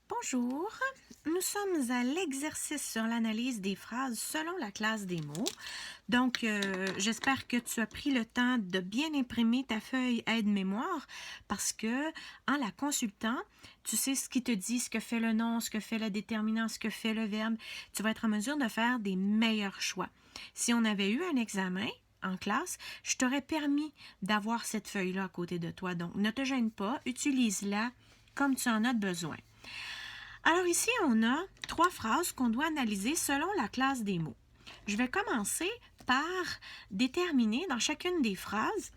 Bonjour, nous sommes à l'exercice sur l'analyse des phrases selon la classe des mots. Donc, j'espère que tu as pris le temps de bien imprimer ta feuille aide-mémoire parce que, en la consultant, tu sais ce qui te dit, ce que fait le nom, ce que fait le déterminant, ce que fait le verbe. Tu vas être en mesure de faire des meilleurs choix. Si on avait eu un examen en classe, je t'aurais permis d'avoir cette feuille-là à côté de toi. Donc, ne te gêne pas, utilise-la comme tu en as besoin. Alors ici, on a 3 phrases qu'on doit analyser selon la classe des mots. Je vais commencer par déterminer dans chacune des phrases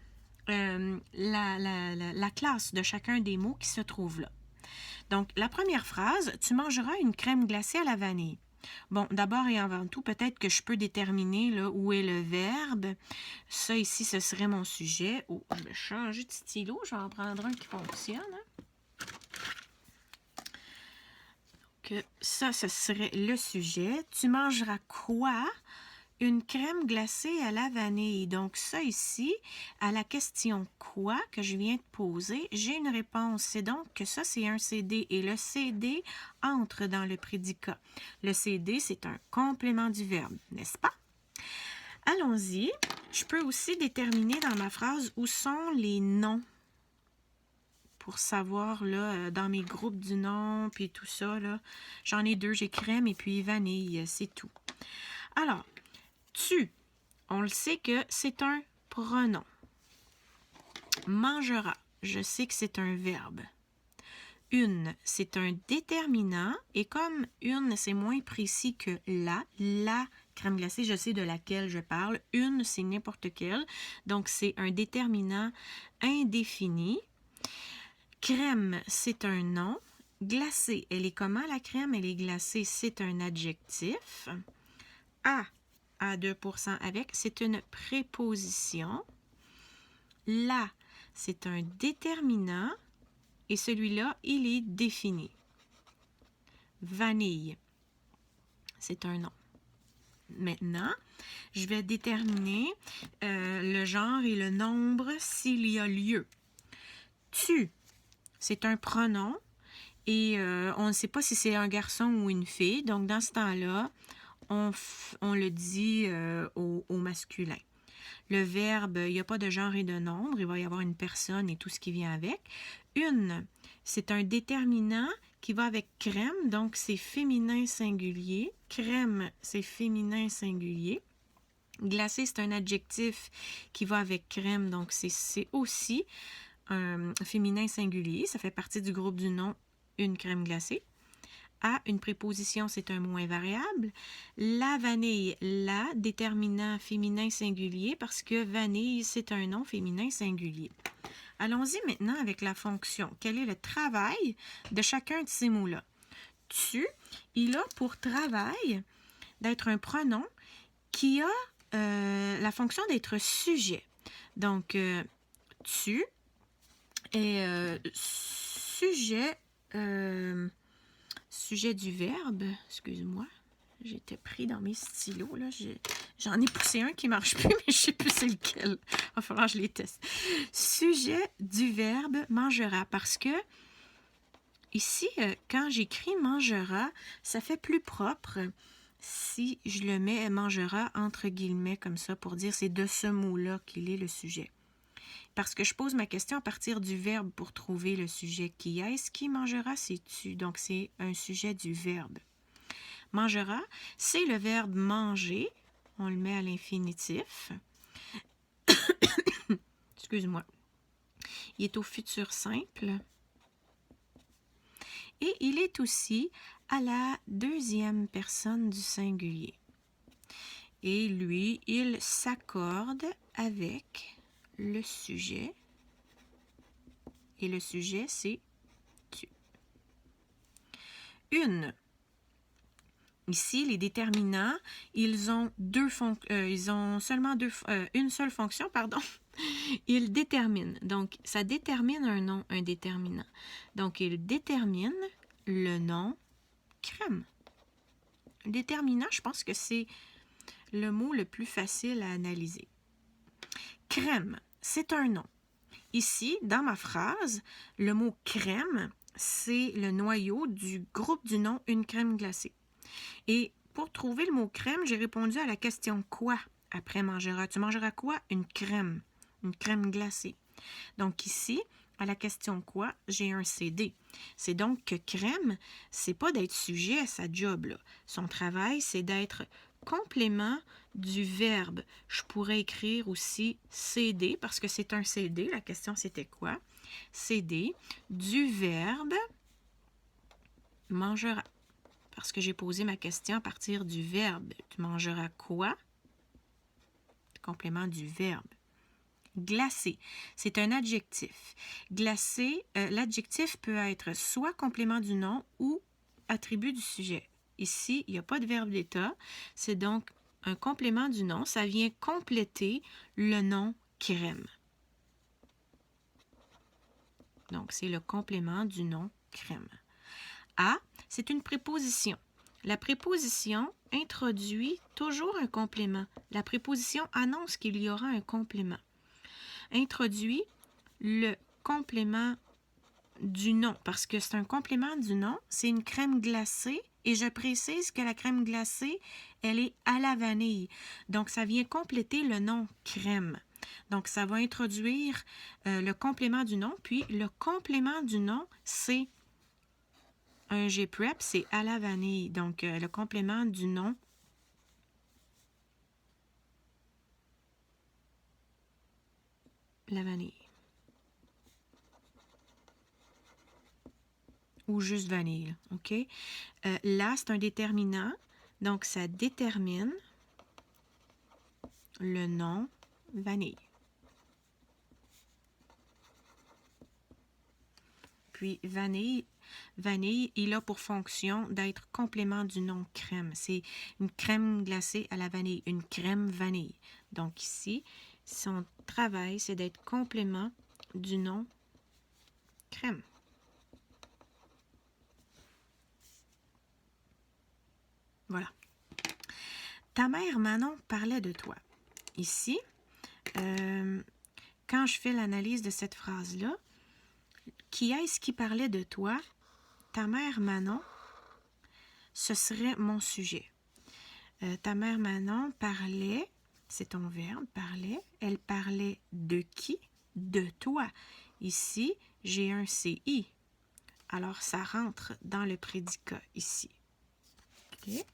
la classe de chacun des mots qui se trouve là. Donc, la première phrase, tu mangeras une crème glacée à la vanille. Bon, d'abord et avant tout, peut-être que je peux déterminer là, où est le verbe. Ça ici, ce serait mon sujet. Oh, je vais changer de stylo, je vais en prendre un qui fonctionne. Que ça, ce serait le sujet. Tu mangeras quoi? Une crème glacée à la vanille. Donc ça ici, à la question quoi que je viens de poser, j'ai une réponse. C'est donc que ça, c'est un CD et le CD entre dans le prédicat. Le CD, c'est un complément du verbe, n'est-ce pas? Allons-y. Je peux aussi déterminer dans ma phrase où sont les noms. Pour savoir, là, dans mes groupes du nom, puis tout ça, là, j'en ai 2, j'ai crème et puis vanille, c'est tout. Alors, tu, on le sait que c'est un pronom. Mangera, je sais que c'est un verbe. Une, c'est un déterminant, et comme une, c'est moins précis que la crème glacée, je sais de laquelle je parle. Une, c'est n'importe quelle, donc c'est un déterminant indéfini. Crème, c'est un nom. Glacée, elle est comment la crème? Elle est glacée, c'est un adjectif. À 2% avec, c'est une préposition. La, c'est un déterminant. Et celui-là, il est défini. Vanille, c'est un nom. Maintenant, je vais déterminer le genre et le nombre s'il y a lieu. Tu, c'est un pronom et on ne sait pas si c'est un garçon ou une fille. Donc, dans ce temps-là, on le dit au masculin. Le verbe, il n'y a pas de genre et de nombre. Il va y avoir une personne et tout ce qui vient avec. Une, c'est un déterminant qui va avec crème. Donc, c'est féminin singulier. Crème, c'est féminin singulier. Glacé, c'est un adjectif qui va avec crème. Donc, c'est aussi un féminin singulier. Ça fait partie du groupe du nom une crème glacée. À, une préposition, c'est un mot invariable. La vanille, la, déterminant féminin singulier, parce que vanille, c'est un nom féminin singulier. Allons-y maintenant avec la fonction. Quel est le travail de chacun de ces mots-là? Tu, il a pour travail d'être un pronom qui a la fonction d'être sujet. Donc, tu est sujet du verbe. Excuse-moi, j'étais pris dans mes stylos. Là. J'en ai poussé un qui ne marche plus, mais je ne sais plus c'est lequel. Il va falloir que je les teste. Sujet du verbe mangera, parce que ici, quand j'écris mangera, ça fait plus propre si je le mets mangera entre guillemets comme ça pour dire c'est de ce mot-là qu'il est le sujet. Parce que je pose ma question à partir du verbe pour trouver le sujet qui est-ce qui mangera, c'est tu. Donc, c'est un sujet du verbe. Mangera, c'est le verbe manger. On le met à l'infinitif. Excuse-moi. Il est au futur simple. Et il est aussi à la deuxième personne du singulier. Et lui, il s'accorde avec le sujet. Et le sujet, c'est tu. Une. Ici, les déterminants, ils ont seulement une seule fonction, pardon. Ils déterminent. Donc, ça détermine un nom, un déterminant. Donc, il détermine le nom crème. Déterminant, je pense que c'est le mot le plus facile à analyser. Crème, c'est un nom. Ici, dans ma phrase, le mot crème, c'est le noyau du groupe du nom une crème glacée. Et pour trouver le mot crème, j'ai répondu à la question quoi après mangeras. Tu mangeras quoi? Une crème glacée. Donc ici, à la question quoi, j'ai un CD. C'est donc que crème, c'est pas d'être sujet à sa job, là. Son travail, c'est d'être complément du verbe. Je pourrais écrire aussi CD parce que c'est un CD. La question, c'était quoi? CD du verbe mangera. Parce que j'ai posé ma question à partir du verbe. Tu mangeras quoi? Complément du verbe. Glacé, c'est un adjectif. Glacé, l'adjectif peut être soit complément du nom ou attribut du sujet. Ici, il n'y a pas de verbe d'état. C'est donc un complément du nom. Ça vient compléter le nom crème. Donc, c'est le complément du nom crème. À, c'est une préposition. La préposition introduit toujours un complément. La préposition annonce qu'il y aura un complément. Introduit le complément du nom, parce que c'est un complément du nom, c'est une crème glacée, et je précise que la crème glacée, elle est à la vanille. Donc, ça vient compléter le nom crème. Donc, ça va introduire le complément du nom, puis le complément du nom, c'est un G-prep, c'est à la vanille. Donc, le complément du nom, la vanille. Ou juste vanille, OK? Là, c'est un déterminant, donc ça détermine le nom vanille. Puis, vanille, il a pour fonction d'être complément du nom crème. C'est une crème glacée à la vanille, une crème vanille. Donc ici, son travail, c'est d'être complément du nom crème. Voilà. Ta mère Manon parlait de toi. Ici, quand je fais l'analyse de cette phrase-là, qui est-ce qui parlait de toi? Ta mère Manon, ce serait mon sujet. Ta mère Manon parlait, c'est ton verbe, parlait. Elle parlait de qui? De toi. Ici, j'ai un CI. Alors, ça rentre dans le prédicat ici. OK?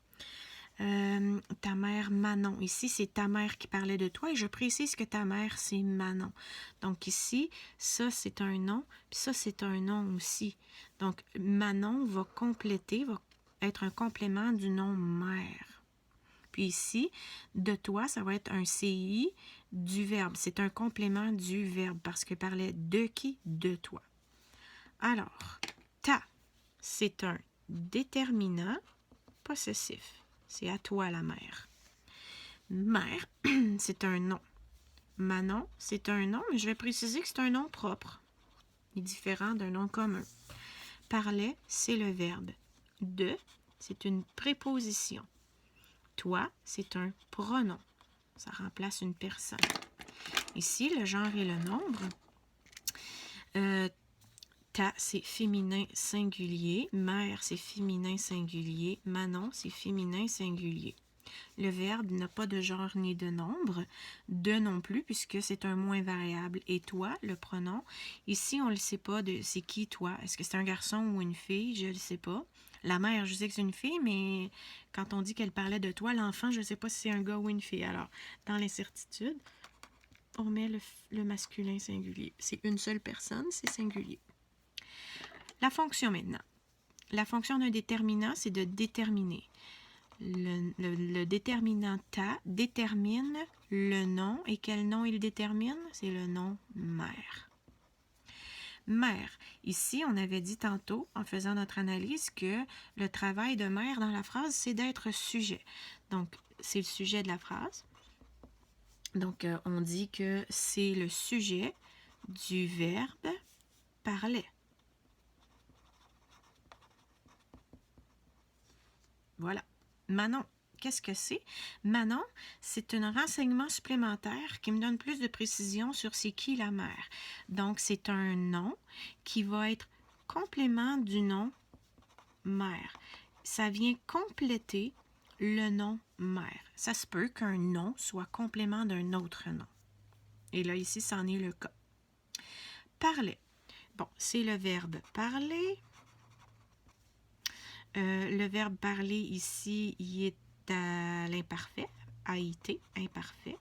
Ta mère Manon. Ici, c'est ta mère qui parlait de toi et je précise que ta mère, c'est Manon. Donc ici, ça, c'est un nom, puis ça, c'est un nom aussi. Donc, Manon va compléter, va être un complément du nom mère. Puis ici, de toi, ça va être un CI du verbe. C'est un complément du verbe parce que parlait de qui? De toi. Alors, ta, c'est un déterminant possessif. C'est à toi la mère. Mère, c'est un nom. Manon, c'est un nom, mais je vais préciser que c'est un nom propre. Il est différent d'un nom commun. Parlait, c'est le verbe. De, c'est une préposition. Toi, c'est un pronom. Ça remplace une personne. Ici, le genre et le nombre. Ta, c'est féminin singulier. Mère, c'est féminin singulier. Manon, c'est féminin singulier. Le verbe n'a pas de genre ni de nombre. De non plus, puisque c'est un moins variable. Et toi, le pronom, ici, on ne le sait pas de c'est qui toi. Est-ce que c'est un garçon ou une fille? Je ne le sais pas. La mère, je sais que c'est une fille, mais quand on dit qu'elle parlait de toi, l'enfant, je ne sais pas si c'est un gars ou une fille. Alors, dans l'incertitude, on met le masculin singulier. C'est une seule personne, c'est singulier. La fonction maintenant. La fonction d'un déterminant, c'est de déterminer. Le déterminant ta détermine le nom. Et quel nom il détermine? C'est le nom mère. Mère. Ici, on avait dit tantôt, en faisant notre analyse, que le travail de mère dans la phrase, c'est d'être sujet. Donc, c'est le sujet de la phrase. Donc, on dit que c'est le sujet du verbe parler. Voilà. Manon, qu'est-ce que c'est? Manon, c'est un renseignement supplémentaire qui me donne plus de précision sur c'est qui la mère. Donc, c'est un nom qui va être complément du nom mère. Ça vient compléter le nom mère. Ça se peut qu'un nom soit complément d'un autre nom. Et là, ici, c'en est le cas. Parlait. Bon, c'est le verbe parler. Le verbe parler ici, il est à l'imparfait, a été, imparfait.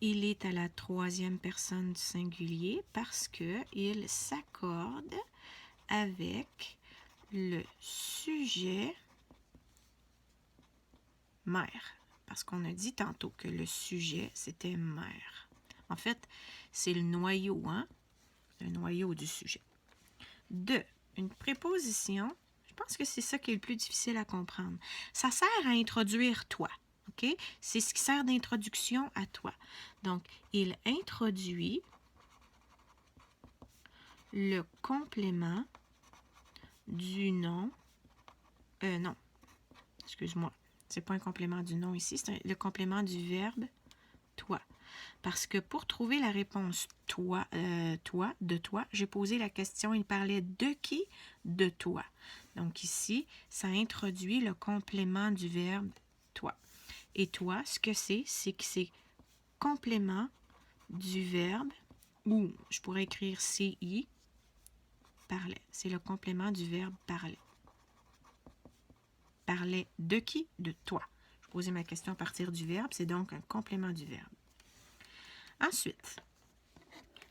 Il est à la troisième personne du singulier parce qu'il s'accorde avec le sujet mère. Parce qu'on a dit tantôt que le sujet, c'était mère. En fait, c'est le noyau, hein? Le noyau du sujet. 2. Une préposition, je pense que c'est ça qui est le plus difficile à comprendre. Ça sert à introduire toi, OK? C'est ce qui sert d'introduction à toi. Donc, il introduit le complément du nom. Non, excuse-moi. C'est pas un complément du nom ici, c'est le complément du verbe toi. Parce que pour trouver la réponse toi, de toi, j'ai posé la question, il parlait de qui? De toi. Donc ici, ça introduit le complément du verbe toi. Et toi, ce que c'est que c'est complément du verbe, ou je pourrais écrire CI, parlait. C'est le complément du verbe parler. Parlait de qui? De toi. Je posais ma question à partir du verbe, c'est donc un complément du verbe. Ensuite,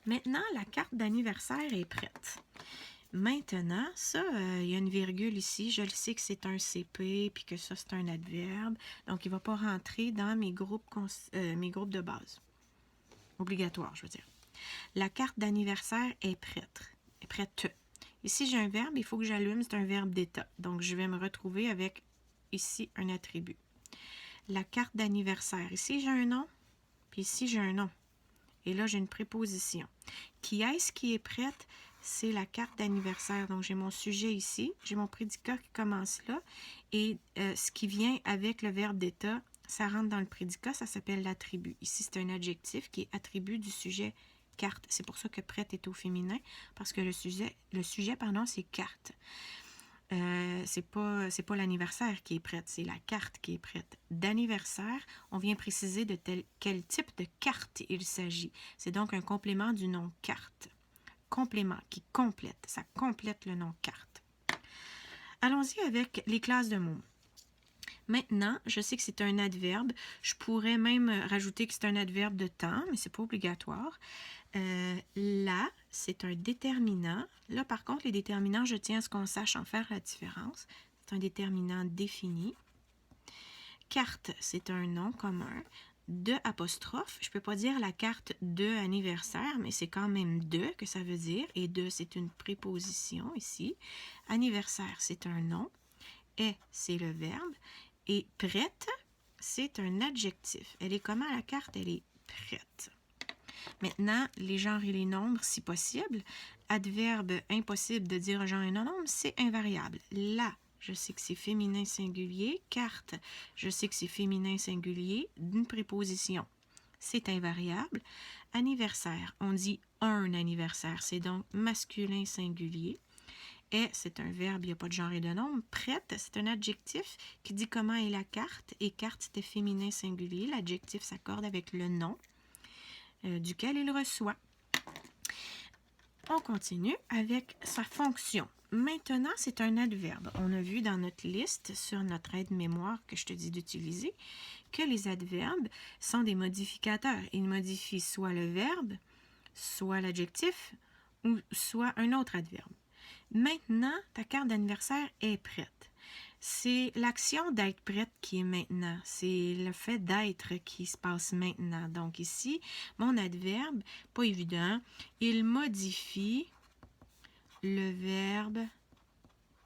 maintenant, la carte d'anniversaire est prête. Maintenant, ça, il y a une virgule ici. Je le sais que c'est un CP, puis que ça, c'est un adverbe. Donc, il ne va pas rentrer dans mes groupes de base. Obligatoire, je veux dire. La carte d'anniversaire est prête. Est prête. Ici, j'ai un verbe, il faut que j'allume, c'est un verbe d'état. Donc, je vais me retrouver avec, ici, un attribut. La carte d'anniversaire. Ici, j'ai un nom, puis ici, j'ai un nom. Et là, j'ai une préposition. Qui est-ce qui est prête? C'est la carte d'anniversaire. Donc, j'ai mon sujet ici. J'ai mon prédicat qui commence là. Et ce qui vient avec le verbe d'état, ça rentre dans le prédicat. Ça s'appelle l'attribut. Ici, c'est un adjectif qui est attribut du sujet carte. C'est pour ça que prête est au féminin. Parce que le sujet, c'est carte. C'est pas l'anniversaire qui est prête, c'est la carte qui est prête. D'anniversaire, on vient préciser de quel type de carte il s'agit. C'est donc un complément du nom carte. Complément qui complète, ça complète le nom carte. Allons-y avec les classes de mots. Maintenant, je sais que c'est un adverbe. Je pourrais même rajouter que c'est un adverbe de temps, mais c'est pas obligatoire. Là, c'est un déterminant. Là, par contre, les déterminants, je tiens à ce qu'on sache en faire la différence. C'est un déterminant défini. Carte, c'est un nom commun. De apostrophe, je ne peux pas dire la carte de anniversaire, mais c'est quand même de que ça veut dire. Et de, c'est une préposition ici. Anniversaire, c'est un nom. Et, c'est le verbe. Et prête, c'est un adjectif. Elle est comment la carte? Elle est prête. Maintenant, les genres et les nombres, si possible. Adverbe impossible de dire un genre et un nombre, c'est invariable. Là, je sais que c'est féminin singulier. Carte, je sais que c'est féminin singulier d'une préposition. C'est invariable. Anniversaire, on dit un anniversaire, c'est donc masculin singulier. Et, c'est un verbe, il n'y a pas de genre et de nombre. Prête, c'est un adjectif qui dit comment est la carte. Et carte, c'était féminin singulier. L'adjectif s'accorde avec le nom duquel il reçoit. On continue avec sa fonction. Maintenant, c'est un adverbe. On a vu dans notre liste, sur notre aide-mémoire que je te dis d'utiliser, que les adverbes sont des modificateurs. Ils modifient soit le verbe, soit l'adjectif, ou soit un autre adverbe. Maintenant, ta carte d'anniversaire est prête. C'est l'action d'être prête qui est maintenant. C'est le fait d'être qui se passe maintenant. Donc ici, mon adverbe, pas évident, il modifie le verbe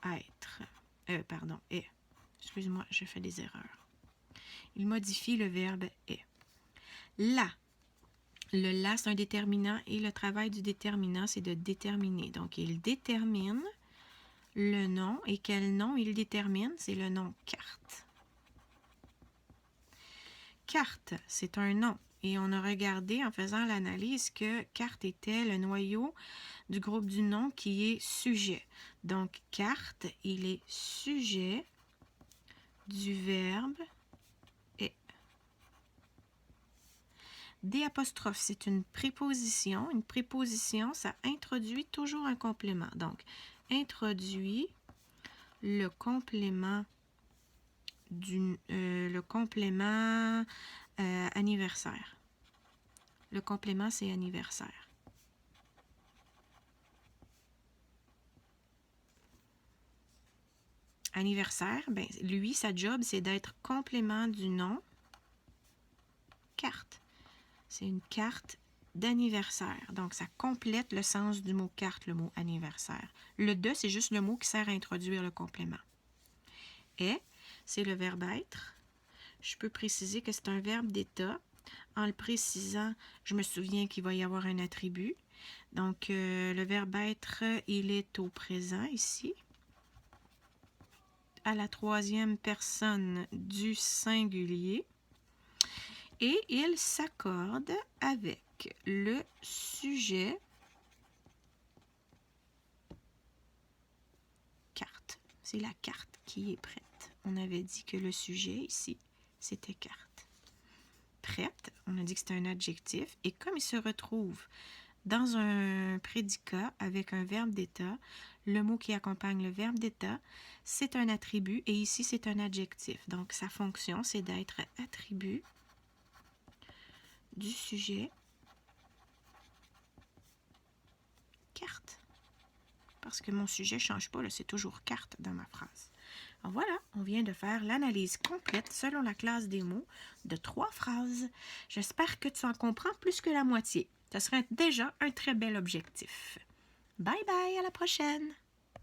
être. Est. Excuse-moi, j'ai fait des erreurs. Il modifie le verbe est. Là. Le là, c'est un déterminant et le travail du déterminant, c'est de déterminer. Donc, il détermine le nom. Et quel nom il détermine? C'est le nom carte. Carte, c'est un nom. Et on a regardé en faisant l'analyse que carte était le noyau du groupe du nom qui est sujet. Donc, carte, il est sujet du verbe est. D', c'est une préposition. Une préposition, ça introduit toujours un complément. Donc, introduit le complément anniversaire. Le complément, c'est anniversaire. Anniversaire, ben, lui, sa job, c'est d'être complément du nom carte. C'est une carte d'anniversaire. Donc, ça complète le sens du mot carte, le mot anniversaire. Le de, c'est juste le mot qui sert à introduire le complément. Est, c'est le verbe être. Je peux préciser que c'est un verbe d'état. En le précisant, je me souviens qu'il va y avoir un attribut. Donc, le verbe être, il est au présent ici. À la troisième personne du singulier. Et il s'accorde avec le sujet carte. C'est la carte qui est prête. On avait dit que le sujet ici, c'était carte. Prête, on a dit que c'était un adjectif. Et comme il se retrouve dans un prédicat avec un verbe d'état, le mot qui accompagne le verbe d'état, c'est un attribut et ici, c'est un adjectif. Donc, sa fonction, c'est d'être attribut du sujet carte. Parce que mon sujet ne change pas, c'est toujours carte dans ma phrase. Alors voilà, on vient de faire l'analyse complète selon la classe des mots de 3 phrases. J'espère que tu en comprends plus que la moitié. Ce serait déjà un très bel objectif. Bye bye, à la prochaine!